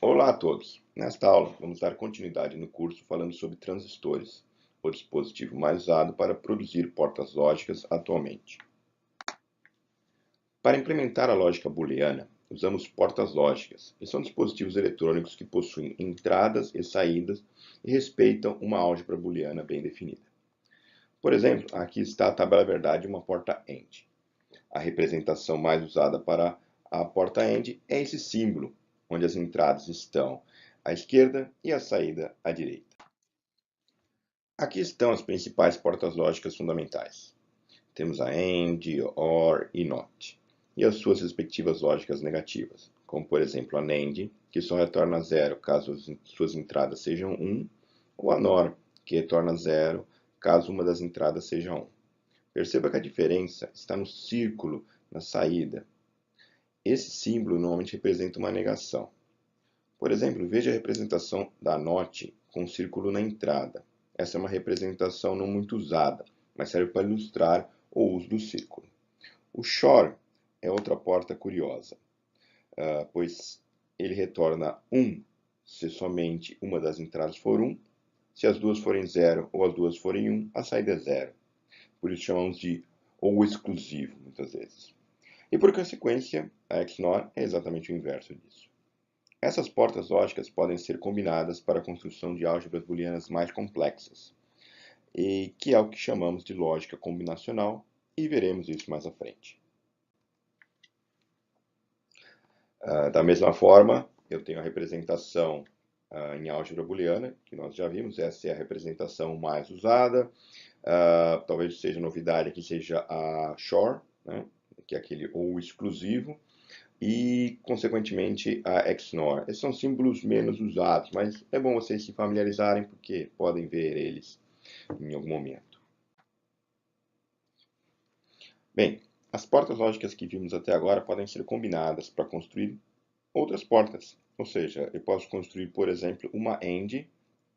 Olá a todos! Nesta aula, vamos dar continuidade no curso falando sobre transistores, o dispositivo mais usado para produzir portas lógicas atualmente. Para implementar a lógica booleana, usamos portas lógicas, que são dispositivos eletrônicos que possuem entradas e saídas e respeitam uma álgebra booleana bem definida. Por exemplo, aqui está a tabela verdade de uma porta AND. A representação mais usada para a porta AND é esse símbolo, onde as entradas estão à esquerda e a saída à direita. Aqui estão as principais portas lógicas fundamentais. Temos a AND, OR e NOT, e as suas respectivas lógicas negativas, como por exemplo a NAND, que só retorna 0 caso suas entradas sejam 1, ou a NOR, que retorna 0 caso uma das entradas seja 1. Perceba que a diferença está no círculo na saída. Esse símbolo normalmente representa uma negação. Por exemplo, veja a representação da NOT com um círculo na entrada. Essa é uma representação não muito usada, mas serve para ilustrar o uso do círculo. O SHOR é outra porta curiosa, pois ele retorna 1 se somente uma das entradas for 1. Se as duas forem 0 ou as duas forem 1, a saída é 0. Por isso chamamos de ou exclusivo, muitas vezes. E por consequência, a XNOR é exatamente o inverso disso. Essas portas lógicas podem ser combinadas para a construção de álgebras booleanas mais complexas, e que é o que chamamos de lógica combinacional, e veremos isso mais à frente. Da mesma forma, eu tenho a representação em álgebra booleana, que nós já vimos, essa é a representação mais usada. Talvez seja novidade aqui, seja a SHOR, né, que é aquele ou exclusivo, e, consequentemente, a XNOR. Esses são símbolos menos usados, mas é bom vocês se familiarizarem, porque podem ver eles em algum momento. Bem, as portas lógicas que vimos até agora podem ser combinadas para construir outras portas. Ou seja, eu posso construir, por exemplo, uma AND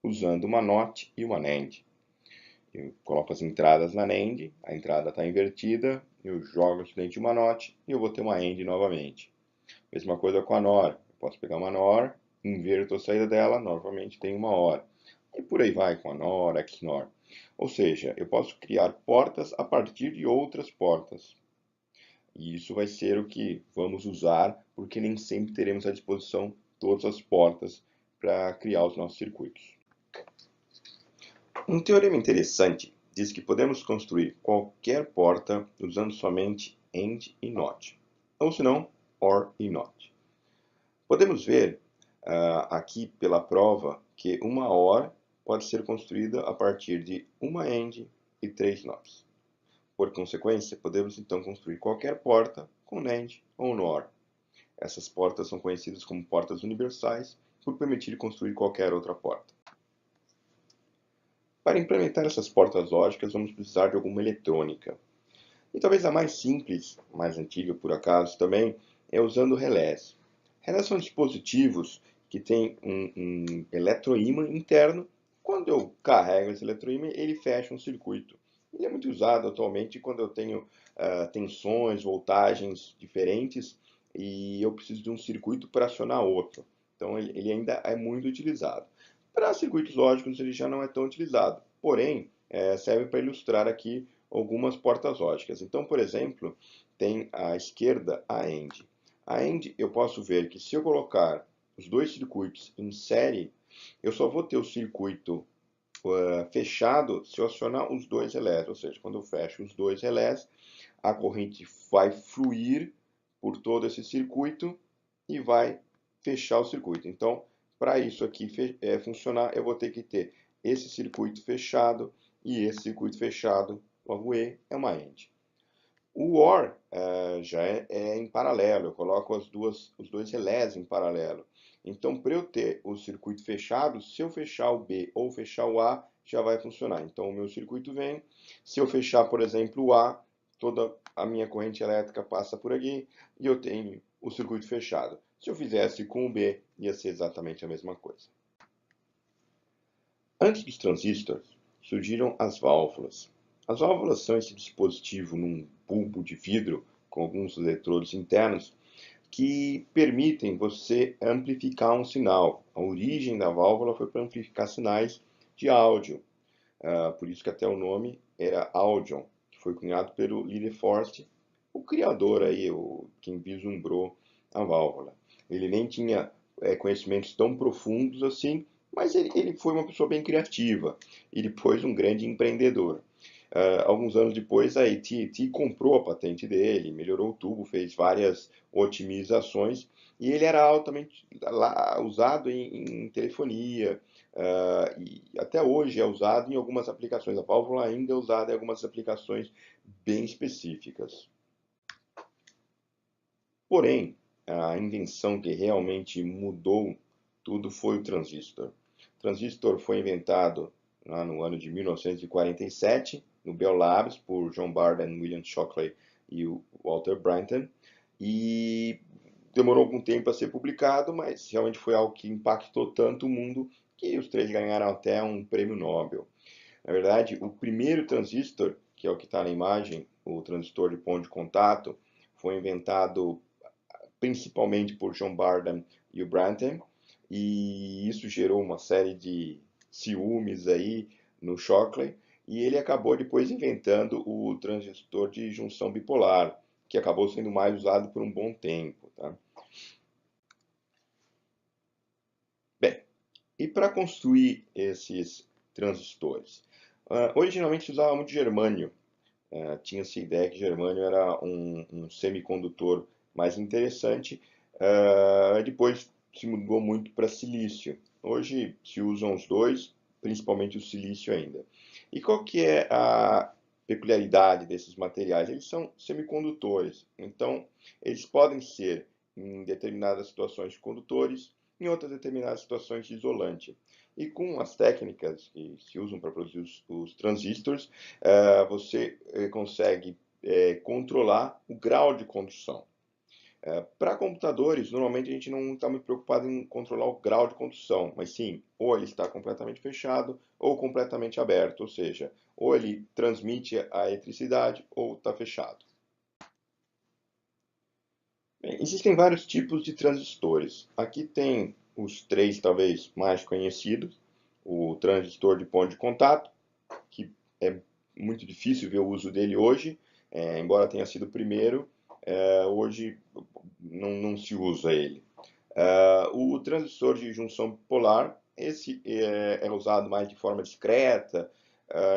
usando uma NOT e uma NAND. Eu coloco as entradas na NAND, a entrada está invertida, eu jogo dentro de uma NOT e eu vou ter uma AND novamente. Mesma coisa com a NOR. Eu posso pegar uma NOR, inverto a saída dela, novamente tem uma OR. E por aí vai com a NOR, XNOR. Ou seja, eu posso criar portas a partir de outras portas. E isso vai ser o que vamos usar, porque nem sempre teremos à disposição todas as portas para criar os nossos circuitos. Um teorema interessante diz que podemos construir qualquer porta usando somente AND e NOT, ou se não, OR e NOT. Podemos ver aqui pela prova que uma OR pode ser construída a partir de uma AND e 3 NOTs. Por consequência, podemos então construir qualquer porta com NAND ou NOR. Essas portas são conhecidas como portas universais por permitir construir qualquer outra porta. Para implementar essas portas lógicas, vamos precisar de alguma eletrônica. E talvez a mais simples, mais antiga por acaso também, é usando relés. Relés são dispositivos que têm um eletroímã interno. Quando eu carrego esse eletroímã, ele fecha um circuito. Ele é muito usado atualmente quando eu tenho tensões, voltagens diferentes e eu preciso de um circuito para acionar outro. Então, ele ainda é muito utilizado. Para circuitos lógicos, ele já não é tão utilizado. Porém, serve para ilustrar aqui algumas portas lógicas. Então, por exemplo, tem à esquerda a AND. A AND, eu posso ver que se eu colocar os dois circuitos em série, eu só vou ter o circuito fechado se eu acionar os dois relés. Ou seja, quando eu fecho os dois relés, a corrente vai fluir por todo esse circuito e vai fechar o circuito. Então, para isso aqui funcionar, eu vou ter que ter esse circuito fechado e esse circuito fechado. Logo, E é uma AND. O OR já é em paralelo, eu coloco os dois relés em paralelo. Então, para eu ter o circuito fechado, se eu fechar o B ou fechar o A, já vai funcionar. Então, o meu circuito vem. Se eu fechar, por exemplo, o A, toda a minha corrente elétrica passa por aqui e eu tenho o circuito fechado. Se eu fizesse com o B, ia ser exatamente a mesma coisa. Antes dos transistores, surgiram as válvulas. As válvulas são esse dispositivo num bulbo de vidro com alguns eletrodos internos que permitem você amplificar um sinal. A origem da válvula foi para amplificar sinais de áudio. Por isso que até o nome era Audion, que foi cunhado pelo Lee Forest, o criador aí, quem vislumbrou a válvula. Ele nem tinha conhecimentos tão profundos assim, mas ele foi uma pessoa bem criativa e depois um grande empreendedor. Alguns anos depois, a AT&T comprou a patente dele, melhorou o tubo, fez várias otimizações e ele era altamente usado em telefonia, e até hoje é usado em algumas aplicações. A válvula ainda é usada em algumas aplicações bem específicas. Porém, a invenção que realmente mudou tudo foi o transistor. O transistor foi inventado lá no ano de 1947, no Bell Labs, por John Barden, William Shockley e o Walter Brinton, e demorou algum tempo para ser publicado, mas realmente foi algo que impactou tanto o mundo que os três ganharam até um prêmio Nobel. Na verdade, o primeiro transistor, que é o que está na imagem, o transistor de ponto de contato, foi inventado principalmente por John Barden e o Brantam, e isso gerou uma série de ciúmes aí no Shockley, e ele acabou depois inventando o transistor de junção bipolar, que acabou sendo mais usado por um bom tempo. Tá? Bem, e para construir esses transistores? Originalmente se usava muito germânio. Tinha-se a ideia que germânio era um semicondutor mais interessante. Depois se mudou muito para silício. Hoje se usam os dois, principalmente o silício ainda. E qual que é a peculiaridade desses materiais? Eles são semicondutores, então eles podem ser, em determinadas situações, condutores, em outras determinadas situações, de isolante. E com as técnicas que se usam para produzir os transistores, você consegue controlar o grau de condução. Para computadores, normalmente a gente não está muito preocupado em controlar o grau de condução, mas sim, ou ele está completamente fechado ou completamente aberto, ou seja, ou ele transmite a eletricidade ou está fechado. Bem, existem vários tipos de transistores. Aqui tem os três talvez mais conhecidos: o transistor de ponto de contato, que é muito difícil ver o uso dele hoje, embora tenha sido o primeiro, hoje não se usa ele. O transistor de junção bipolar, esse é usado mais de forma discreta,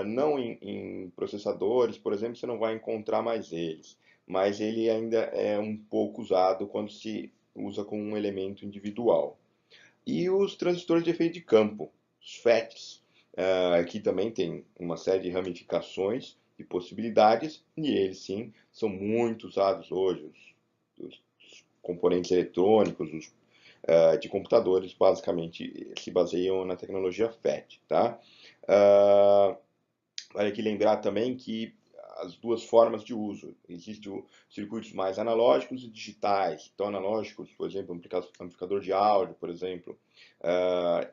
não em processadores, por exemplo, você não vai encontrar mais eles, mas ele ainda é um pouco usado quando se usa com um elemento individual. E os transistores de efeito de campo, os FETs, aqui também tem uma série de ramificações e possibilidades, e eles sim são muito usados hoje. Os componentes eletrônicos, de computadores, basicamente se baseiam na tecnologia FET. Tá? Vale aqui lembrar também que as duas formas de uso. Existem os circuitos mais analógicos e digitais. Então, analógicos, por exemplo, amplificador de áudio, por exemplo,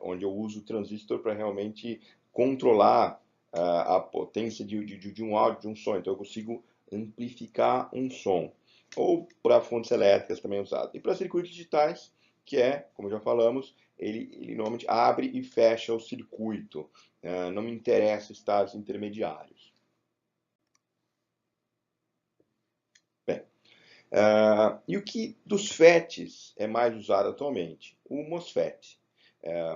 onde eu uso o transistor para realmente controlar a potência de um áudio, de um som. Então, eu consigo amplificar um som. Ou para fontes elétricas também é usado. E para circuitos digitais, que é, como já falamos, ele normalmente abre e fecha o circuito. Não me interessa estados intermediários. Bem, e o que dos FETs é mais usado atualmente? O MOSFET,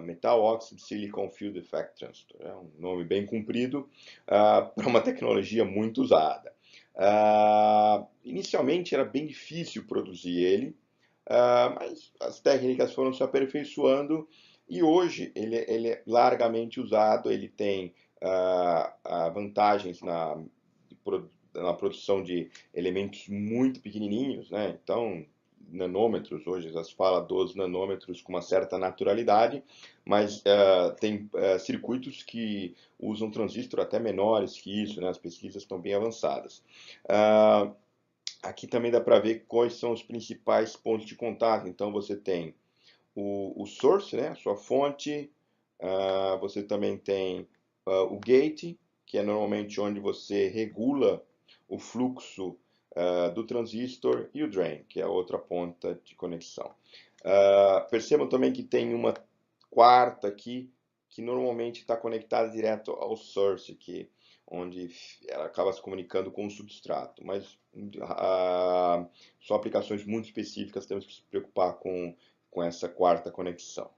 Metal Oxide Silicon Field Effect Transistor. É um nome bem comprido para uma tecnologia muito usada. Inicialmente era bem difícil produzir ele, mas as técnicas foram se aperfeiçoando e hoje ele é largamente usado. Ele tem vantagens na produção de elementos muito pequenininhos, né? Então, nanômetros, hoje já se fala 12 nanômetros com uma certa naturalidade, mas tem circuitos que usam transistor até menores que isso, né? As pesquisas estão bem avançadas. Aqui também dá para ver quais são os principais pontos de contato. Então, você tem o source, né? A sua fonte, você também tem o gate, que é normalmente onde você regula o fluxo do transistor e o drain, que é a outra ponta de conexão. Percebam também que tem uma quarta aqui, que normalmente está conectada direto ao source, onde ela acaba se comunicando com o substrato. Mas são aplicações muito específicas, temos que se preocupar com essa quarta conexão.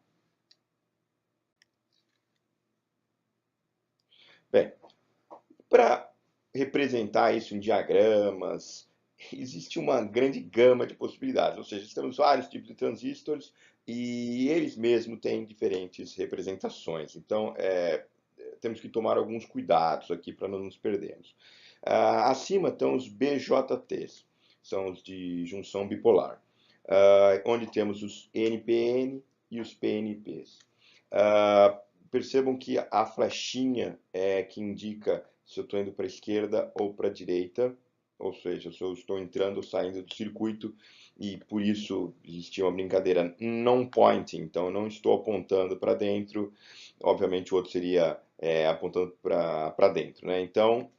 Bem, para representar isso em diagramas, existe uma grande gama de possibilidades, ou seja, temos vários tipos de transistores e eles mesmos têm diferentes representações. Então, temos que tomar alguns cuidados aqui para não nos perdermos. Acima estão os BJTs, são os de junção bipolar, onde temos os NPN e os PNPs. Percebam que a flechinha é que indica se eu estou indo para a esquerda ou para a direita, ou seja, se eu estou entrando ou saindo do circuito, e por isso existia uma brincadeira non-pointing, então eu não estou apontando para dentro, obviamente o outro seria apontando para dentro, né? Então,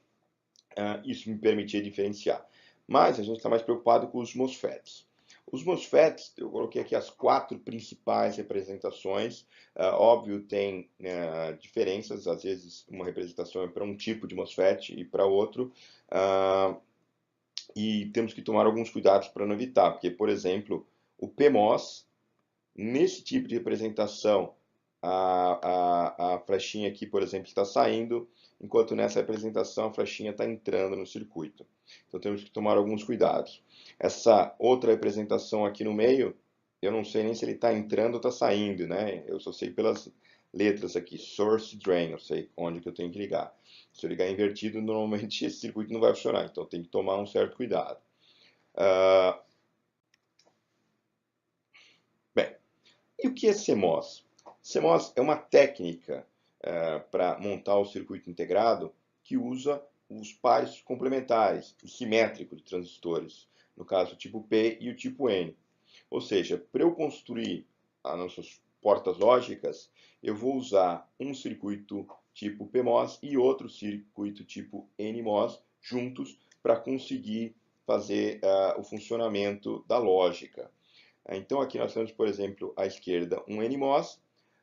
isso me permitia diferenciar. Mas a gente está mais preocupado com os MOSFETs. Os MOSFETs, eu coloquei aqui as 4 principais representações. Óbvio, tem diferenças, às vezes uma representação é para um tipo de MOSFET e para outro. E temos que tomar alguns cuidados para não evitar, porque, por exemplo, o PMOS, nesse tipo de representação, a flechinha aqui, por exemplo, está saindo, enquanto nessa representação a flechinha está entrando no circuito. Então temos que tomar alguns cuidados. Essa outra representação aqui no meio, eu não sei nem se ele está entrando ou está saindo, né? Eu só sei pelas letras aqui, source drain, eu sei onde que eu tenho que ligar. Se eu ligar invertido, normalmente esse circuito não vai funcionar, então tem que tomar um certo cuidado. Bem, e o que é CMOS? CMOS é uma técnica para montar o circuito integrado que usa os pares complementares e simétricos de transistores, no caso o tipo P e o tipo N. Ou seja, para eu construir as nossas portas lógicas, eu vou usar um circuito tipo PMOS e outro circuito tipo NMOS juntos para conseguir fazer o funcionamento da lógica. Então aqui nós temos, por exemplo, à esquerda um NMOS.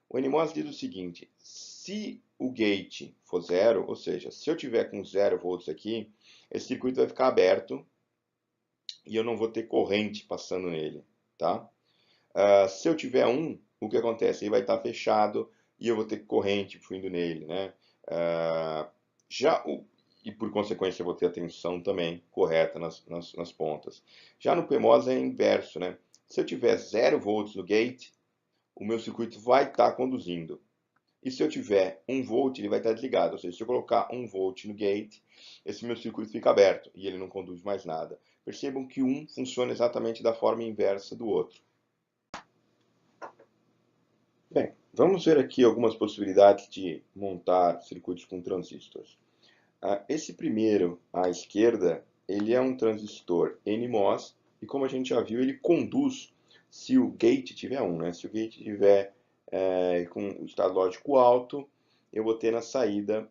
O NMOS diz o seguinte: se o gate for zero, ou seja, se eu tiver com 0 volts aqui, esse circuito vai ficar aberto e eu não vou ter corrente passando nele, tá? Se eu tiver 1, o que acontece? Ele vai estar fechado e eu vou ter corrente fluindo nele, né? E por consequência eu vou ter a tensão também correta nas pontas. Já no PMOS é inverso, né? Se eu tiver 0 volts no gate, o meu circuito vai estar conduzindo. E se eu tiver 1 volt, ele vai estar desligado. Ou seja, se eu colocar 1 volt no gate, esse meu circuito fica aberto e ele não conduz mais nada. Percebam que um funciona exatamente da forma inversa do outro. Bem, vamos ver aqui algumas possibilidades de montar circuitos com transistores. Esse primeiro, à esquerda, ele é um transistor NMOS e, como a gente já viu, ele conduz se o gate tiver 1, né? Se o gate tiver com o estado lógico alto, eu vou ter na saída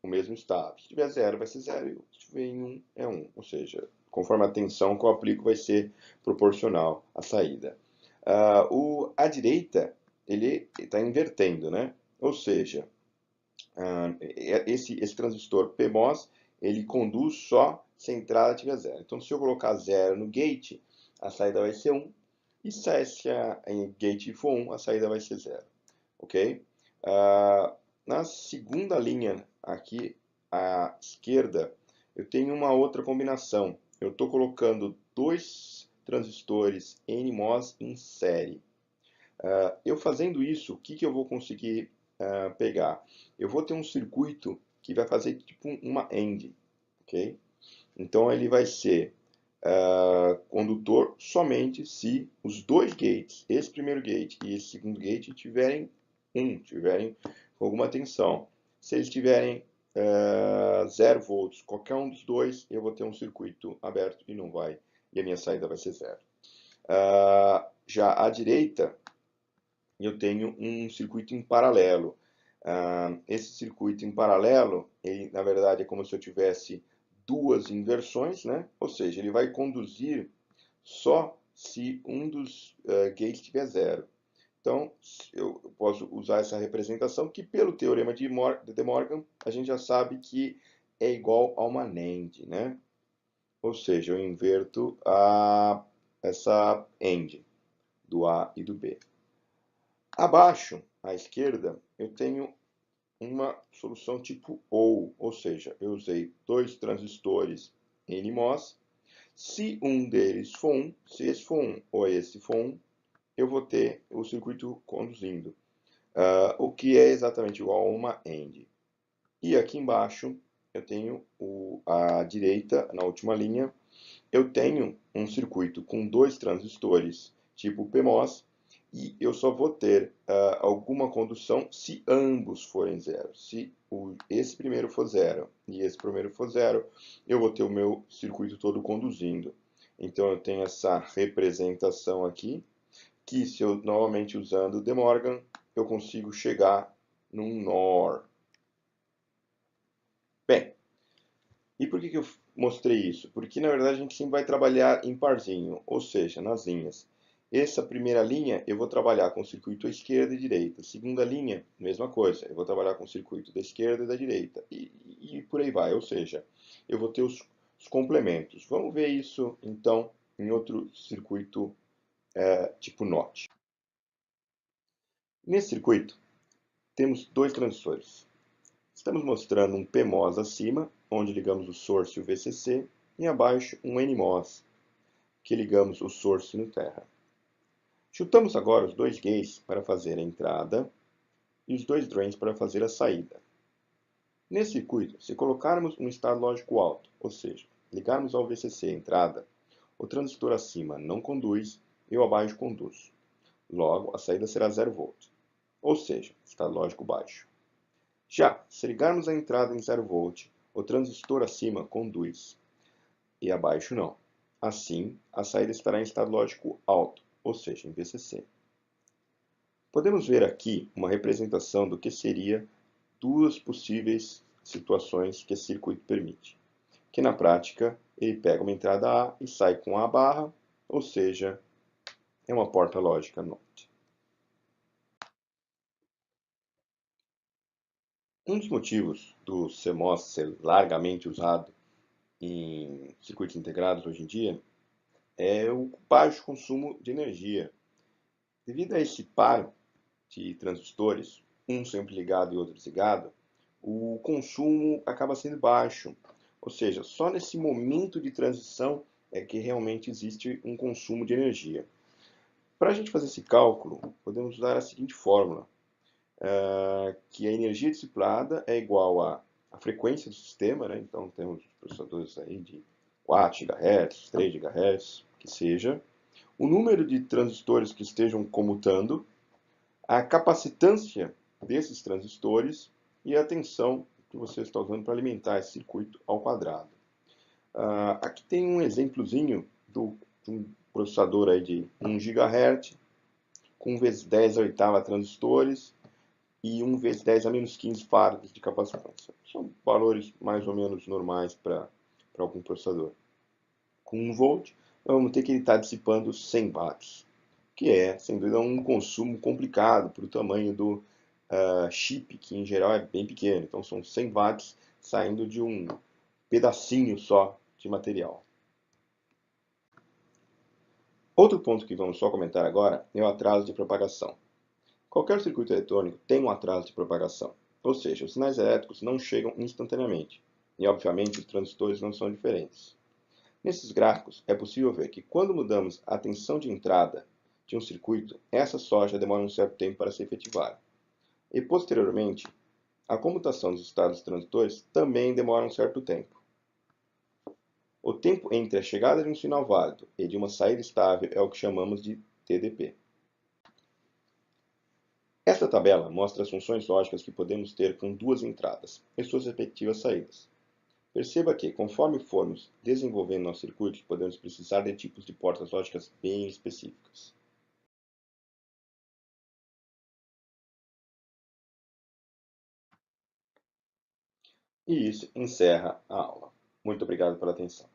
o mesmo estado. Se tiver 0, vai ser 0, se tiver em 1, é 1. Ou seja, conforme a tensão que eu aplico, vai ser proporcional à saída. À direita, ele está invertendo, né? Ou seja, esse transistor PMOS, ele conduz só se a entrada tiver 0. Então, se eu colocar 0 no gate, a saída vai ser 1. E se a gate for 1, a saída vai ser 0. Ok? Na segunda linha, aqui à esquerda, eu tenho uma outra combinação. Eu estou colocando 2 transistores NMOS em série. Eu fazendo isso, o que eu vou conseguir pegar? Eu vou ter um circuito que vai fazer tipo uma AND, ok? Então ele vai ser condutor somente se os 2 gates, esse primeiro gate e esse segundo gate, tiverem com alguma tensão. Se eles tiverem 0 volts, qualquer um dos dois, eu vou ter um circuito aberto e não vai, e a minha saída vai ser 0. Já à direita, eu tenho um circuito em paralelo. Esse circuito em paralelo, ele, na verdade, é como se eu tivesse duas inversões, né? Ou seja, ele vai conduzir só se um dos gates tiver zero. Então, eu posso usar essa representação que, pelo teorema de De Morgan, a gente já sabe que é igual a uma NAND, né? Ou seja, eu inverto essa AND do A e do B. Abaixo, à esquerda, eu tenho uma solução tipo ou seja, eu usei dois transistores NMOS. Se um deles for 1, se esse for 1 ou esse for 1, eu vou ter o circuito conduzindo, o que é exatamente igual a uma AND. E aqui embaixo eu tenho à direita, na última linha, eu tenho um circuito com dois transistores tipo PMOS e eu só vou ter alguma condução se ambos forem zero. Se esse primeiro for zero e esse primeiro for zero, eu vou ter o meu circuito todo conduzindo. Então eu tenho essa representação aqui, que se eu novamente usando o De Morgan, eu consigo chegar num NOR. Bem, e por que eu mostrei isso? Porque na verdade a gente sempre vai trabalhar em parzinho, ou seja, nas linhas. Essa primeira linha eu vou trabalhar com o circuito à esquerda e direita. Segunda linha, mesma coisa, eu vou trabalhar com o circuito da esquerda e da direita. E por aí vai, ou seja, eu vou ter os complementos. Vamos ver isso então em outro circuito tipo NOT. Nesse circuito temos dois transistores. Estamos mostrando um PMOS acima, onde ligamos o source e o VCC, e abaixo um NMOS, que ligamos o source no terra. Chutamos agora os dois gates para fazer a entrada e os dois drains para fazer a saída. Nesse circuito, se colocarmos um estado lógico alto, ou seja, ligarmos ao VCC a entrada, o transistor acima não conduz e o abaixo conduz. Logo, a saída será 0 volt, ou seja, estado lógico baixo. Já, se ligarmos a entrada em 0 volt, o transistor acima conduz e abaixo não. Assim, a saída estará em estado lógico alto, ou seja, em VCC. Podemos ver aqui uma representação do que seria duas possíveis situações que esse circuito permite. Que na prática, ele pega uma entrada A e sai com A barra, ou seja, é uma porta lógica NOT. Um dos motivos do CMOS ser largamente usado em circuitos integrados hoje em dia é o baixo consumo de energia. Devido a esse par de transistores, um sempre ligado e outro desligado, o consumo acaba sendo baixo. Ou seja, só nesse momento de transição é que realmente existe um consumo de energia. Para a gente fazer esse cálculo, podemos usar a seguinte fórmula, que a energia dissipada é igual à frequência do sistema, né? Então temos processadores aí de 4 GHz, 3 GHz, que seja, o número de transistores que estejam comutando, a capacitância desses transistores e a tensão que você está usando para alimentar esse circuito ao quadrado. Aqui tem um exemplozinho de um processador aí de 1 GHz, com 1 vezes 10 a oitava transistores e 1 vezes 10 a menos 15 farads de capacitância. São valores mais ou menos normais para algum processador. Com 1 volt, vamos ter que ele estar dissipando 100 watts, que é, sem dúvida, um consumo complicado para o tamanho do chip, que em geral é bem pequeno. Então são 100 watts saindo de um pedacinho só de material. Outro ponto que vamos só comentar agora é o atraso de propagação. Qualquer circuito eletrônico tem um atraso de propagação, ou seja, os sinais elétricos não chegam instantaneamente, e obviamente os transistores não são diferentes. Nesses gráficos, é possível ver que quando mudamos a tensão de entrada de um circuito, essa só já demora um certo tempo para se efetivar. E posteriormente, a comutação dos estados transitores também demora um certo tempo. O tempo entre a chegada de um sinal válido e de uma saída estável é o que chamamos de TDP. Esta tabela mostra as funções lógicas que podemos ter com duas entradas e suas respectivas saídas. Perceba que, conforme formos desenvolvendo nossos circuitos, podemos precisar de tipos de portas lógicas bem específicas. E isso encerra a aula. Muito obrigado pela atenção.